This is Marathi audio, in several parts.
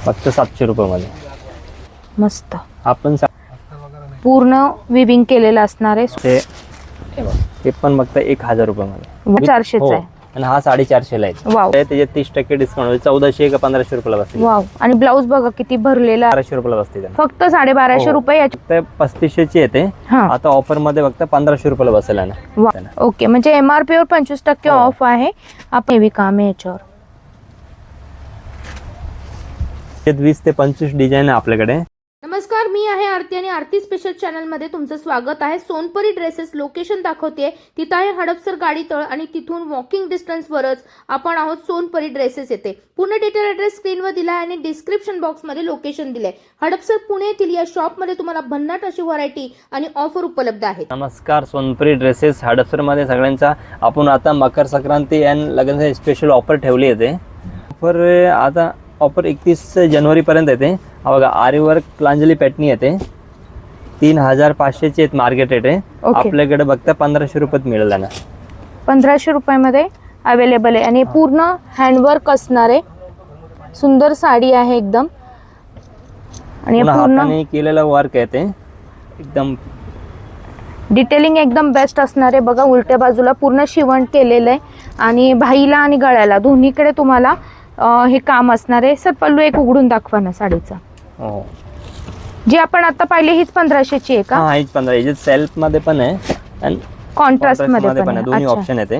फक्त 700 रुपये मध्ये. मस्त आपण पूर्ण विविंग केलेलं असणार आहे. हे पण फक्त 1000 रुपये मध्ये. 400 चा आहे आणि हा 450 ला आहे. वाव. त्याचे 30% डिस्काउंट होईल. 1400 का 1500 रुपयाला बसते. वाव. आणि ब्लाऊज बघा किती भरलेला. 1200 रुपयाला बसते त्याला. फक्त 1250 रुपये याची. ते 3500 ची येते. आता ऑफर मध्ये फक्त 1500 रुपयाला बसेल ना. ओके, म्हणजे MRP वर 25% ऑफ आहे. आपण हेवी काम आहे याच्यावर. 20 ते 25 डिझाईन आहे आपल्याकडे. नमस्कार, मी आहे आरती आणि आरती स्पेशल चॅनल मध्ये तुमचं स्वागत आहे. सोनपरी ड्रेसेस लोकेशन दाखवते. तिथं आहे हडपसर गाडी तळ आणि तिथून वॉकिंग डिस्टन्स वरच आपण आहोत. सोनपरी ड्रेसेस येते. पूर्ण डिटेल ॲड्रेस स्क्रीनवर दिला आहे आणि डिस्क्रिप्शन बॉक्स मध्ये लोकेशन दिले. हडपसर पुणे येथील या शॉप मध्ये तुम्हाला भन्नाट अशी व्हरायटी आणि ऑफर उपलब्ध आहेत. नमस्कार, सोनपरी ड्रेसेस हडपसर मध्ये सगळ्यांचा. आपण आता मकर संक्रांती आणि लग्नाची स्पेशल ऑफर ठेवली आहे. ऑफर आता ऑफर 31 जानेवारी पर्यंत येते. हा बघा, आरी वर्क प्लांजली पॅटर्न येते. 3500 चे मार्केट रेट आहे. आपल्याकडे बघता 1500 रुपयात मिळेल ना. 1500 रुपयामध्ये अवेलेबल आहे आणि पूर्ण हँडवर्क असणार आहे. सुंदर साडी आहे एकदम आणि पूर्ण केलेला वर्क आहे. ते एकदम डिटेलिंग एकदम बेस्ट असणार आहे. बघा, उलट्या बाजूला पूर्ण शिवण केलेलं आहे आणि भाईला आणि गळ्याला दोन्हीकडे तुम्हाला हे काम असणार आहे. सर, पल्लू एक उघडून दाखवा ना साडीचा. जी आपण आता पाहिली हीच 1500 ची आहे का? हा, हीच 1500. सेल्फ मध्ये पण आहे आणि कॉन्ट्रास्ट मध्ये पण आहे. दोन्ही ऑप्शन येते.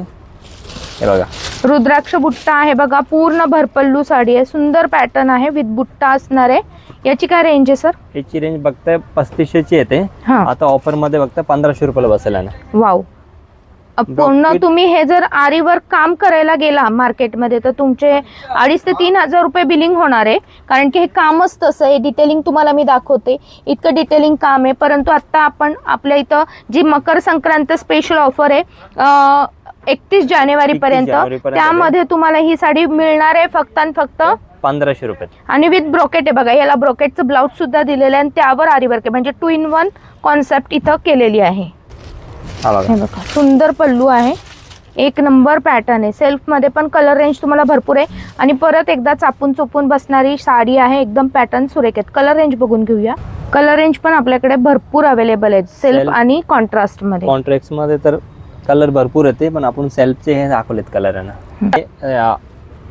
हे बघा, रुद्राक्ष बुट्टा आहे बघा. पूर्ण भरपल्लू साडी आहे. सुंदर पॅटर्न आहे विथ बुट्टा असणार आहे. याची काय रेंज आहे सर? याची रेंज बघताय 3500 ची येते. आता ऑफर मध्ये बघता 1500 रुपयाला बसेल ना. वाव. पूर्ण तुम्ही हे जर आरीवर काम करायला गेला मार्केटमध्ये तर तुमचे 2500 ते 3000 रुपये बिलिंग होणार आहे. कारण की हे कामच तसं आहे. डिटेलिंग तुम्हाला मी दाखवते, इतकं डिटेलिंग काम आहे. परंतु आता आपण आपल्या इथं जी मकर संक्रांत स्पेशल ऑफर आहे 31 जानेवारी पर्यंत, त्यामध्ये तुम्हाला ही साडी मिळणार आहे फक्त आणि फक्त 1500 रुपये. आणि विथ ब्रोकेट आहे बघा. याला ब्रोकेटचं ब्लाउज सुद्धा दिलेलं आहे आणि त्यावर आरीवर्क आहे. म्हणजे 2 in 1 कॉन्सेप्ट इथं केलेली आहे. हे बघा, सुंदर पल्लू आहे. एक नंबर पॅटर्न आहे. सेल्फ मध्ये पण कलर रेंज तुम्हाला भरपूर आहे आणि परत एकदा चापून चोपून बसणारी साडी आहे. एकदम पॅटर्न सुरेख आहेत. कलर रेंज बघून घेऊया. कलर रेंज पण आपल्याकडे भरपूर अवेलेबल आहेत सेल्फ आणि कॉन्ट्रास्ट मध्ये. कॉन्ट्रास्ट मध्ये तर कलर भरपूर येते, पण आपण सेल्फचे हे दाखवलेत कलर ना.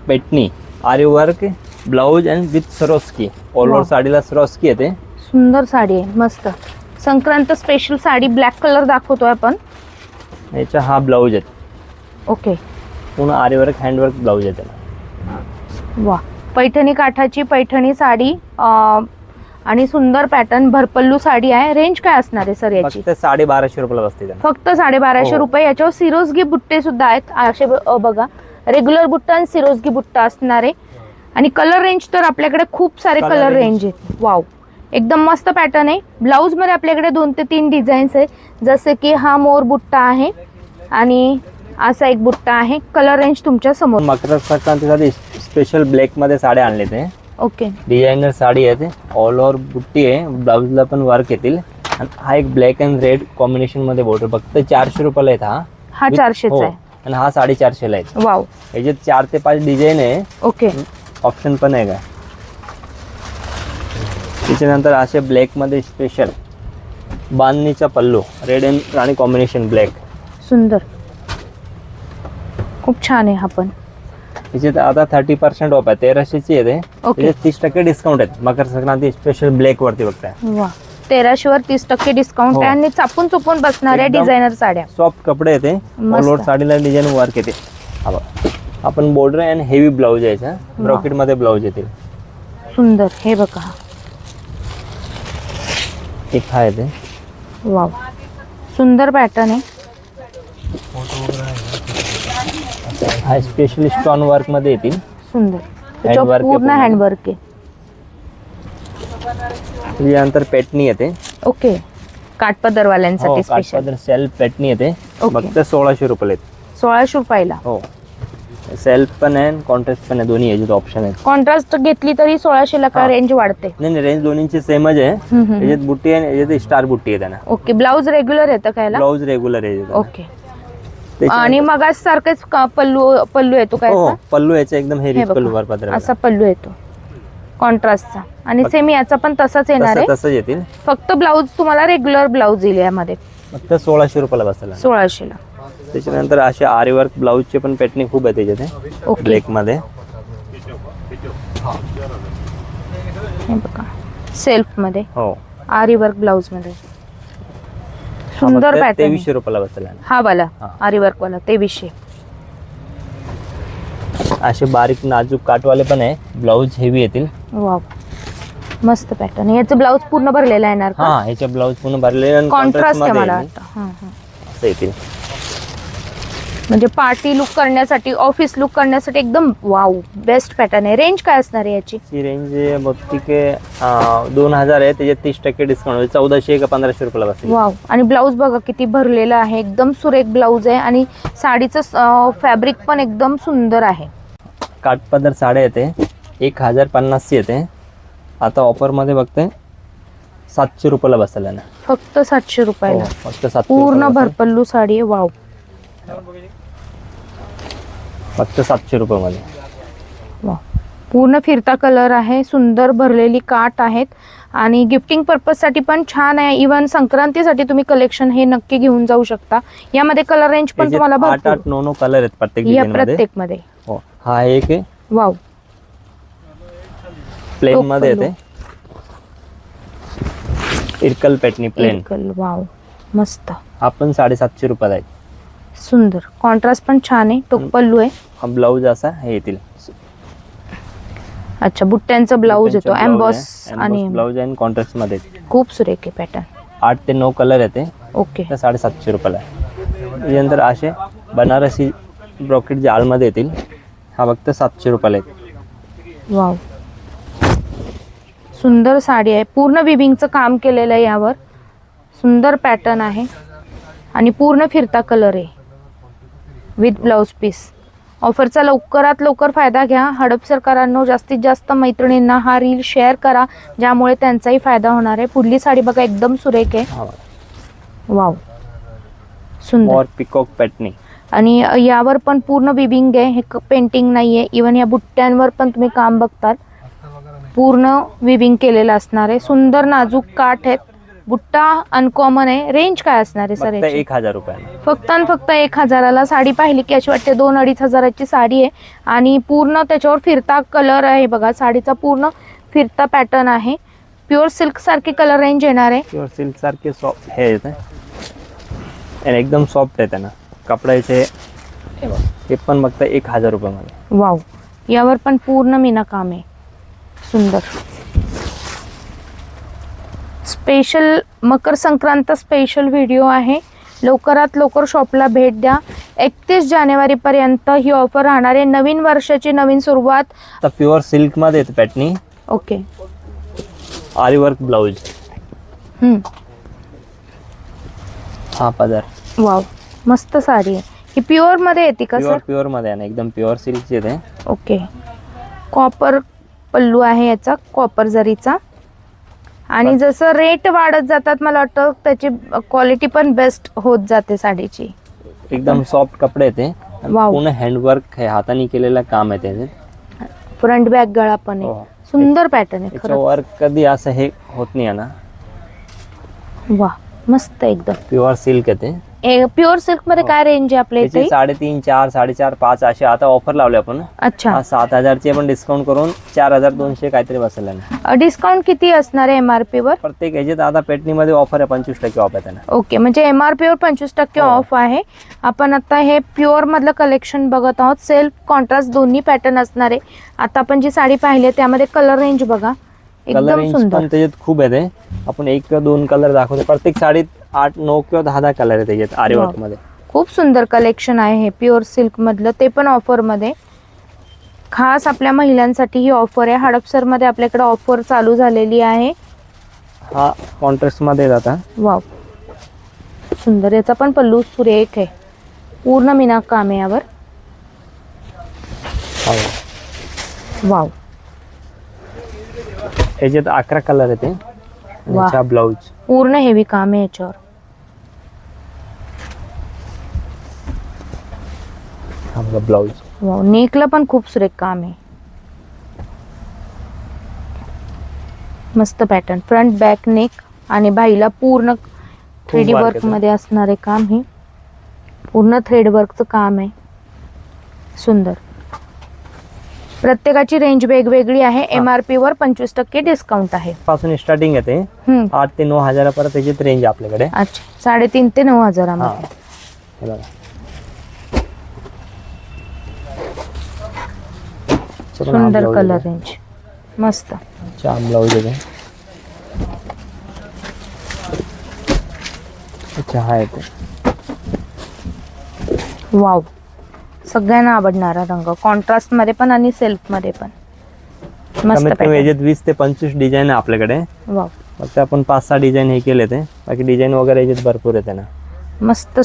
पेटनी आरी work blouse and with Swarovski. All over साडीला सरोस्की येते. सुंदर साडी आहे, मस्त संक्रांत स्पेशल साडी. ब्लॅक कलर दाखवतोय आपण. याचा हा ब्लाउज आहे. ओके, पूर्ण आरी वर्क हँडवर्क ब्लाउज येते. वा. पैठणी काठाची पैठणी साडी आणि सुंदर पॅटर्न भरपल्लू साडी आहे. रेंज काय असणार आहे सर याची? फक्त 1250 रुपयाला बसते. फक्त 1250 रुपये. याच्यावर सिरोजगी बुट्टे सुद्धा आहेत. असे बघा, रेग्युलर बुट्टा आणि सिरोजगी बुट्टा असणार आहे. आणि कलर रेंज तर आपल्याकडे खूप सारे कलर रेंज आहेत. वाव, एकदम मस्त पॅटर्न आहे. ब्लाऊज मध्ये आपल्याकडे 2 ते 3 डिझाईन्स आहे. जसे की हा मोर बुट्टा आहे आणि असा एक बुट्टा आहे. कलर रेंज तुमच्या समोर. मकर संक्रांतीसाठी स्पेशल ब्लॅक मध्ये साड्या आणले ते. ओके, डिझायनर साडी आहे. ते ऑल ओव्हर बुट्टी आहे. ब्लाऊजला पण वर्क येतील. आणि हा एक ब्लॅक अँड रेड कॉम्बिनेशन मध्ये बॉर्डर. फक्त 400 रुपयाला येत. हा 400 चा आहे आणि हा 450 ला आहे. वाव. याच्यात 4 ते 5 डिझाईन आहे. ओके, ऑप्शन पण आहे का. त्याच्यानंतर असे ब्लॅक मध्ये स्पेशल बांधणीचा पल्लू. रेड अँड राणी कॉम्बिनेशन ब्लॅक. सुंदर, खूप छान आहे. हा पण याच्यात आता 30% ऑफ आहे. 1300 ची येते. 30% डिस्काउंट आहे मकर संक्रांती स्पेशल ब्लॅक वरती बघताय. वा, 1300 वर 30% डिस्काउंट आहे आणि चापून चुपून बसणाऱ्या डिझायनर साड्या. सॉफ्ट कपडे येते. ऑल ओव्हर साडीला डिझाईन वर्क येते. आपण बॉर्डर आणि हेवी ब्लाउज यायचा. ब्रॉकेट मध्ये ब्लाउज येतील. सुंदर. हे बघा, एक हा येते. वाव, सुंदर पॅटर्न आहे. हा स्पेशली स्टोन वर्क मध्ये येतील. सुंदर, त्याच्यावर पूर्ण हँडवर्क आहे. त्यानंतर पेटनी येते. ओके, काठपदरवाल्यांसाठी स्पेशल सेल्फ पेटनी येते. फक्त 1600 रुपये येते. 1600 रुपयाला. हो, सेल्फ पण आहे, कॉन्ट्रास्ट पण आहे. दोन्ही याचे ऑप्शन आहेत. कॉन्ट्रास्ट घेतली तरी 1600 ला का रेंज वाढते? नाही, रेंज दोन्हीची सेमच आहे. याच्यात बुट्टी आहे, याच्यात स्टार बुट्टी आहे त्यांना. ओके, ब्लाउज रेग्युलर येतं काय? ब्लाउज रेग्युलर आहे. ओके, आणि मग सारखंच पल्लू येतो काय? पल्लू याचा एकदम हेवी पल्लू वर पदर. असा पल्लू येतो. कॉन्ट्रास्टचा. आणि सेम याचा पण तसाच येणार आहे, तसंच येतील. फक्त ब्लाऊज तुम्हाला रेग्युलर ब्लाऊज येईल यामध्ये, फक्त 1600 रुपयाला बसेल. 1600 ला. त्याच्यानंतर असे आरी वर्क ब्लाऊजचे पण पॅटर्निंग खूप आहे त्याच्यात, ओके. ब्लॅक मध्ये. हे बघा सेल्फ मध्ये हो, आरी वर्क ब्लाऊज मध्ये सुंदर पॅटर्न. 2300 रुपयाला बसेल. हा वाला हा. आरी वर्क वाला 2300. असे बारीक नाजूक काटवाले पण आहे, ब्लाऊज हेवी येतील. वाव, मस्त पॅटर्न. याचं ब्लाऊज पूर्ण भरलेला येणार का? हा, ह्याचे ब्लाऊज पूर्ण भरलेले आणि कॉन्ट्रास्ट आहे मध्ये मला येईल. वाटतं. असं येतील. म्हणजे पार्टी लुक करण्यासाठी, ऑफिस लुक करण्यासाठी एकदम वाव, बेस्ट पॅटर्न आहे. रेंज काय असणार आहे याची? ची रेंज बहुतेक 2000 आहे, त्याच्यात 30% डिस्काउंट होईल. 1400 का 1500 रुपयाला बसेल. वाव. आणि ब्लाऊज बघा किती भरलेला आहे, एकदम सुरेख ब्लाऊज आहे. आणि साडीचं फॅब्रिक पण एकदम सुंदर आहे. काठपदर साड्या येते 1050 ची येते. आता ऑफर मध्ये बघते 700 रुपयाला बसेल ना. फक्त 700 रुपयाला. फक्त 700 पूर्ण भरपल्लू साडी आहे. वाव, फक्त 700 रुपयामध्ये. वाव. पूर्ण फिरता कलर आहे, सुंदर भरलेली काठ आहेत. आणि गिफ्टिंग पर्पज साठी पण छान आहे. इव्हन संक्रांतीसाठी तुम्ही कलेक्शन हे नक्की घेऊन जाऊ शकता. यामध्ये कलर रेंज पण तुम्हाला 8-9 कलर आहेत प्रत्येक या डिझाइन मध्ये. प्रत्येक मध्ये. हो, हा एक आहे वाव, प्लेन मध्ये येते. इरकल पॅटर्नी प्लेन. इरकल. वाव, मस्त. आपण 750 रुपयाला आहे. सुंदर कॉन्ट्रास्ट पण छान आहे. टोकपल्लू आहे. हा ब्लाऊज असा हे येतील. अच्छा, बुट्ट्यांचा ब्लाऊज येतो, एम्बॉस आणि ब्लाऊज आहे कॉन्ट्रास्ट मध्ये. खूप सुरेख आहे पॅटर्न. 8 ते 9 कलर येते. ओके. तर 750 रुपयाला आहे. त्याच्यानंतर असे बनारसी ब्रॉकेट जाळ मध्ये येतील. हा फक्त 700 रुपयाला आहे. वाव, सुंदर साडी आहे. पूर्ण विविंगचं काम केलेलं आहे यावर. सुंदर पॅटर्न आहे आणि पूर्ण फिरता कलर आहे विथ ब्लाऊज पीस. ऑफरचा लवकरात लवकर फायदा घ्या. हडपसरकरांनो, जास्तीत जास्त मैत्रिणींना हा रील शेअर करा, ज्यामुळे त्यांचाही फायदा होणार आहे. पुढली साडी बघा, एकदम सुरेख आहे. वाव, सुंदर. और पिकॉक पॅटर्निंग. आणि यावर पण पूर्ण विविंग आहे, हे पेंटिंग नाहीये. इवन या बुट्ट्यांवर पण तुम्ही काम बघताल, पूर्ण विविंग केलेलं असणार आहे. सुंदर नाजूक काठ आहेत. बुट्टा अनकॉमन आहे. रेंज काय असणार आहे सर फक्त याची? 1000 रुपयाला. फक्त आणि फक्त 1000ला. साडी पाहिली की अशी वाटते 2-2.5 हजाराची साडी आहे. आणि पूर्ण त्याच्यावर फिरता कलर आहे बघा. साडीचा पूर्ण फिरता पॅटर्न आहे. प्युअर सिल्क सारखी कलर रेंज येणार आहे. प्युअर सिल्क सारखे सॉफ्ट हे येते आणि एकदम सॉफ्ट आहे त्यांना कपड्याचे. हे पण फक्त 1000 रुपयामध्ये. वाव, यावर पण पूर्ण मीना काम आहे. सुंदर. Special Makar Sankrant special video आहे. लवकरात लवकर शॉपला भेट द्या. 31 जानेवारीपर्यंत ही ऑफर राहणार आहे. नवीन वर्षाची नवीन सुरुवात. आता प्युअर सिल्क मध्ये येते पॅटर्निंग. ओके. आरी वर्क ब्लाऊज. हा पदर. वाव, मस्त साडी आहे. ही प्युअर मध्ये येते का सर? प्युअर मध्ये आहे ना, एकदम प्युअर सिल्क येते. ओके. कॉपर पल्लू आहे याचा, कॉपर जरीचा. आणि जसं रेट वाढत जातात, मला वाटतं त्याची क्वालिटी पण बेस्ट होत जाते साडीची. एकदम सॉफ्ट कपडे येते. वाव. पूर्ण हँडवर्क आहे, हाताने केलेलं काम आहे त्याचे. फ्रंट बॅक गळा पण आहे. हो. सुंदर पॅटर्न आहे खरं. वर्क कधी असं हे होत नाही आहे ना. वा, मस्त एकदम. प्युअर सिल्क येते. प्युअर सिल्क मध्ये काय रेंज आहे आपल्या इथे? 3.5, 4, 4.5, 5 असे आता ऑफर लावले आपण. अच्छा. 7000 ची आपण डिस्काउंट करून 4200 काहीतरी बसेल ना. डिस्काउंट किती असणार आहे एमआरपी वर? प्रत्येक ह्याच्यात आता पेटनी मध्ये ऑफर आहे 25% ऑफ आहे त्यांना. ओके, म्हणजे एमआरपी वर 25% ऑफ आहे. आपण आता हे प्युअर मधलं कलेक्शन बघत आहोत. सेल्फ कॉन्ट्रास्ट दोन्ही पॅटर्न असणार आहे. आता आपण जी साडी पाहिली त्यामध्ये कलर रेंज बघा, कलर एकदम रेंज सुंदर. पण त्याच्यात खूप आहे. आपण 1 किंवा 2 कलर दाखवतो. प्रत्येक साडीत 8, 9 किंवा 10 कलर आहे त्याच्यात आरी वर्क मध्ये. खूप सुंदर कलेक्शन आहे हे प्युअर सिल्क मधलं, ते पण ऑफर मध्ये. खास आपल्या महिलांसाठी ही ऑफर आहे. हडपसर मध्ये आपल्याकडे ऑफर चालू झालेली आहे. हा कॉन्ट्रास्ट मध्ये जाता. वाव, सुंदर. याचा पण पल्लू सुरेख आहे. पूर्ण मीना काम आहे यावर. वाव, याच्यात 11 कलर येते. वाह. ब्लाऊज पूर्ण हेवी काम आहे याच्यावर. ब्लाऊज. वाव, नेकला पण खूप सुरेख काम आहे. मस्त पॅटर्न, फ्रंट बॅक नेक आणि बाईला पूर्ण 3D work वर्क येतं. मध्ये असणारे काम, हे पूर्ण थ्रेड वर्कचं काम आहे. सुंदर. प्रत्येकाची रेंज वेगवेगळी आहे. MRP वर 25% डिस्काउंट आहे. पासून स्टार्टिंग येते 8 ते 9 हजारापर्यंत त्याची रेंज आपल्याकडे. अच्छा, 3.5 ते 9 हजारामध्ये. हे बघा. सुंदर कलर रेंज, मस्त. जाम ब्लाउज आहे. अच्छा हा येते. वाव, सगळ्यांना आवडणारा रंग, कॉन्ट्रास्ट मध्ये पण आणि सेल्फ मध्ये पण. मस्त कमीत कमी pattern. याच्यात 20 ते 25 डिझाईन आहे आपल्याकडे. वाव, फक्त आपण 5-6 डिझाईन हे केले ते, बाकी डिझाईन वगैरे याच्यात भरपूर येते ना. मस्त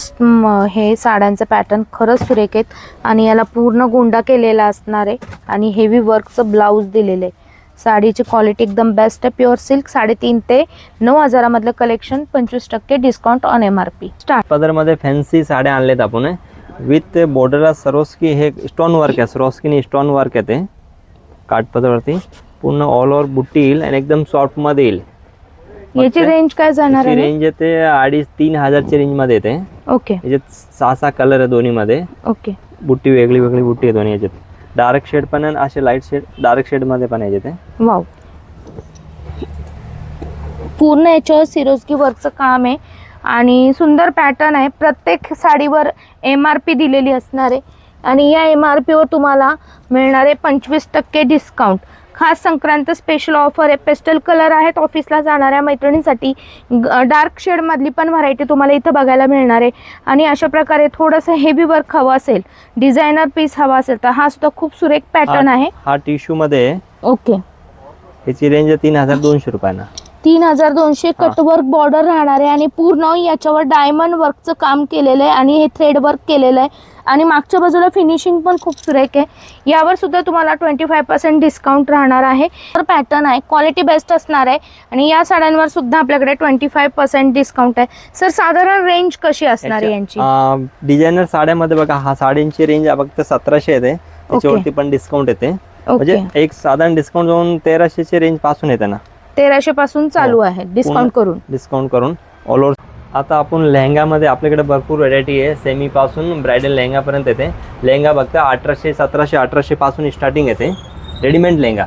हे साड्यांचं पॅटर्न खरंच सुरेख आहेत. आणि याला पूर्ण गोंडा केलेला असणार आहे आणि हेवी वर्कचं ब्लाऊज दिलेलं आहे. साडीची क्वालिटी एकदम बेस्ट आहे. प्युअर सिल्क, 3.5 ते 9 हजारामधलं collection, 25% discount on MRP. Start. पदरमध्ये फॅन्सी साड्या आणल्यात आपण विथ बॉर्डरला सरोस्की, हे स्टोन वर्क आहे. सरोस्कीनी स्टोन वर्क येते काठपदरवरती. पूर्ण ऑल ओव्हर बुट्टी येईल आणि एकदम सॉफ्ट मध्ये येईल. याची रेंज काय जाणार आहे? रेंज येते 2,500-3 हजारची रेंज मध्ये येते. ओके याच्यात 6 कलर आहे दोन्ही मध्ये. ओके. बुट्टी वेगळी वेगळी बुट्टी आहे दोन्ही याच्यात. डार्क शेड पण आहे, असे लाईट शेड डार्क शेड मध्ये पण आहे याच्यात. वाव, पूर्ण याच्यावर सिरोस्की वर्कचं काम आहे आणि सुंदर पॅटर्न आहे. प्रत्येक साडीवर MRP दिलेली असणार आहे आणि या MRP वर तुम्हाला मिळणारे 25% डिस्काउंट. खास संक्रांत स्पेशल ऑफर आहे. पेस्टल कलर आहेत ऑफिसला जाणाऱ्या मैत्रिणींसाठी. डार्क शेडमधली पण व्हरायटी तुम्हाला इथं बघायला मिळणार आहे. आणि अशा प्रकारे थोडंसं हेवी वर्क हवं असेल, डिझायनर पीस हवा असेल, तर हा सुद्धा खूप सुरेख पॅटर्न आहे. हा टिश्यू मध्ये आहे. ओके. याची रेंज 3,200 रुपयांना. 3,200 कटवर्क बॉर्डर राहणार आहे आणि पूर्ण याच्यावर डायमंड वर्कचं काम केलेलं आहे आणि हे थ्रेड वर्क केलेलं आहे आणि मागच्या बाजूला फिनिशिंग पण खूप सुरेख आहे. यावर सुद्धा तुम्हाला 25% डिस्काउंट राहणार आहे. तर पॅटर्न आहे, क्वालिटी बेस्ट असणार आहे आणि या साड्यांवर सुद्धा आपल्याकडे 25% डिस्काउंट आहे. सर साधारण रेंज कशी असणार आहे यांची? डिझायनर साड्यामध्ये बघा, हा साड्यांची रेंज फक्त 1700 येते. त्याच्यावरती पण डिस्काउंट येते. म्हणजे एक साधारण डिस्काउंट जाऊन 1300 ची रेंज पासून येते ना. 1300 पासून चालू आहे डिस्काउंट करून ऑल ओव्हर. आता आपण लेहंगामध्ये आपल्याकडे भरपूर व्हरायटी आहे. सेमी पासून ब्रायडल लेहंगा पर्यंत येते. लेहंगा बघता 1800, 1700, 1800 पासून स्टार्टिंग येते. रेडीमेड लेहंगा.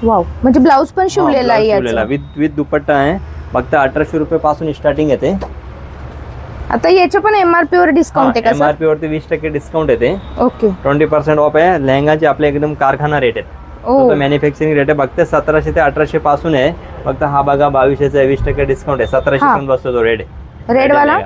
वाव, म्हणजे ब्लाऊज पण शिवलेला आहे याचा. विथ दुपट्टा आहे. फक्त 1800 रुपये पासून स्टार्टिंग येते. आता याच्या पण MRP वर डिस्काउंट आहे का सर? MRP वरती 20% डिस्काउंट येते. ओके. 20% ऑफ आहे. लेहंगाचे आपले एकदम कारखाना रेट आहेत. मॅन्युफॅक्चरिंग रेट आहे. फक्त 1700 ते 1800 पासून आहे. फक्त हा बघा 2200 आहे. 20% डिस्काउंट आहे. 1700 पण बसतो तो रेट. रेड वाला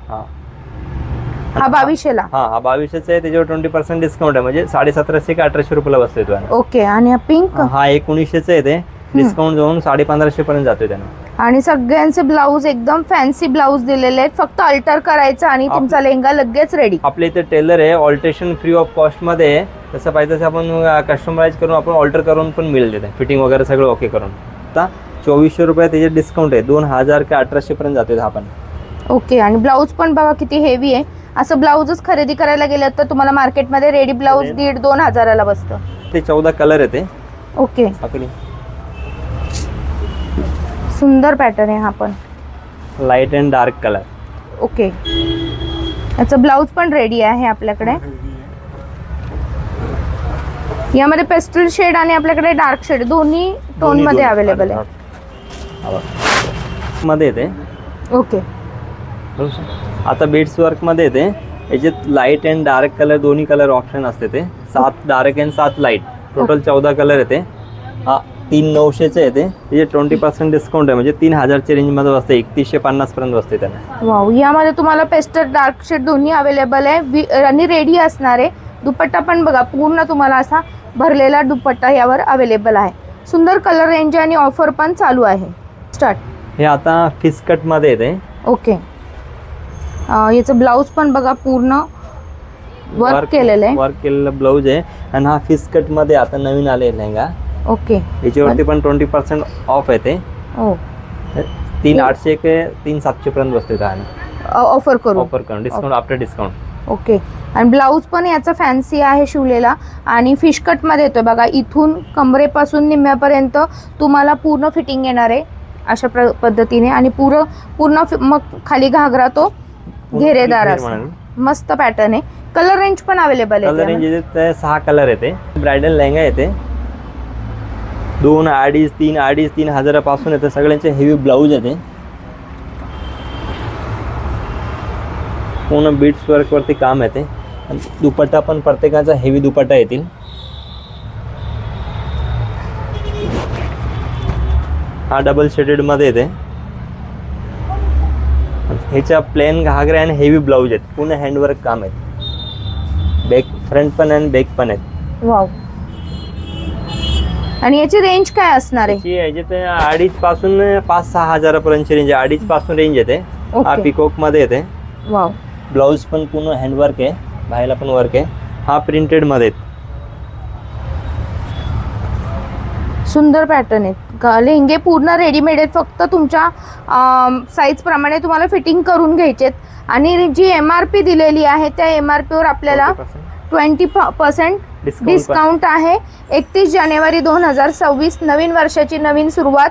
हा 2200 ला. हा 2200 आहे. त्याच्यावर 20% डिस्काउंट आहे. म्हणजे 1750 का 1800 रुपयाला बसतोय तो. ओके. आणि हा पिंक? हा 1900 आहे. ते डिस्काउंट जाऊन 1550 पर्यंत जातोय त्यानं. आणि सगळ्यांचे ब्लाऊज एकदम फॅन्सी ब्लाऊज दिलेले आहेत. फक्त अल्टर करायचं आणि तुमचा लेहंगा लगेच रेडी. आपल्या इथे टेलर आहे. ऑल्ट्रेशन फ्री ऑफ कॉस्ट मध्ये आहे. तसं पाहिजे तसं आपण कस्टमाइज करून आपण ऑल्टर करून पण मिळेल देते. फिटिंग वगैरे सगळं ओके करून. आता 2400 रुपये त्याचे डिस्काउंट आहे. 2000 का 1800 पर्यंत जाते हा पण. ओके. आणि ब्लाऊज पण बघा किती हेवी आहे. असं ब्लाऊजच खरेदी करायला गेलं तर तुम्हाला मार्केटमध्ये रेडी ब्लाऊज 1,500-2 हजाराला बसतं. ते 14 कलर येते. ओके. सुंदर पॅटर्न आहे हा पण. Light and dark colour. Okay. याचं ब्लाऊज पण रेडी आहे आपल्याकडे. यामध्ये पेस्टल शेड आणि आपल्याकडे डार्क शेड दोन्ही टोन मध्ये अवेलेबल आहे. मध्ये येते. ओके. आता बीड्स वर्क मध्ये येते. याच्यात लाईट अँड डार्क कलर दोन्ही कलर ऑप्शन असते. ते 7 dark and 7 light, total 14 colour येते. हा 3,900 येते. त्याचे 20% डिस्काउंट आहे. म्हणजे 3000 ची रेंज मध्ये बसते. 3150 पर्यंत बसते त्याला. वाव. यामध्ये तुम्हाला पेस्टल डार्क शेड दोन्ही अवेलेबल आहे आणि रेडी असणार आहे. दुपट्टा पण बघा पूर्ण तुम्हाला असा भरलेला दुपट्टा यावर अवेलेबल आहे. सुंदर कलर रेंज आणि ऑफर पण चालू आहे. स्टार्ट. हे आता फिस्कट मध्ये येते. ओके. याचं ब्लाऊज पण बघा पूर्ण वर्क केलेलं आहे. वर्क केलेलं ब्लाऊज आहे. आणि हा फिस्कट मध्ये आता नवीन आले लेहंगा. ओके. याच्यावरती पण 20% ऑफ आहे. ते 3,800 ते 3,700 पर्यंत बसते. ऑफर करून डिस्काउंट आफ्टर डिस्काउंट. ओके. आणि ब्लाऊज पण याचा फॅन्सी आहे शिवलेला आणि फिश कट मध्ये येतोय बघा. इथून कमरेपासून निम्म्यापर्यंत तुम्हाला पूर्ण फिटिंग येणार आहे अशा पद्धतीने आणि पूर्ण मग खाली घागरा तो घेरेदार असतो. मस्त पॅटर्न आहे. कलर रेंज पण अवेलेबल आहे. कलर रेंज 6 कलर येते. ब्रायडल लेहंगा येते 2, 2.5, 3, 2.5-3 हजारापासून येते. सगळ्यांचे हेवी ब्लाऊज येते. पूर्ण बीट्स वर्क वरती काम येते. दुपट्टा पण प्रत्येकाचा हेवी दुपट्टा येतील. हा डबल शेडेड मध्ये येते. ह्याच्या प्लेन घागरे आणि हेवी ब्लाऊज आहेत. पूर्ण हँडवर्क काम आहेत. बॅक फ्रंट पण आणि बॅक पण आहेत. वाव. आणि याची रेंज काय असणार आहे? याच्यात 2.5 पासून 5-6 हजारापर्यंतची रेंज आहे. 2.5 पासून रेंज येते. हा पिकॉक मध्ये येते. वाव. ब्लाऊज पण पूर्ण हँडवर्क आहे. बाहेरला पण वर्क आहे. हा प्रिंटेड मध्ये सुंदर पॅटर्न आहेत. लेहंगे पूर्ण रेडीमेड आहेत. फक्त तुमच्या साईज प्रमाणे तुम्हाला फिटिंग करून घ्यायचे. आणि जी MRP दिलेली आहे त्या MRP वर आपल्याला 20% डिस्काउंट आहे. 31 जानेवारी 2026 नवीन वर्षाची नवीन सुरुवात.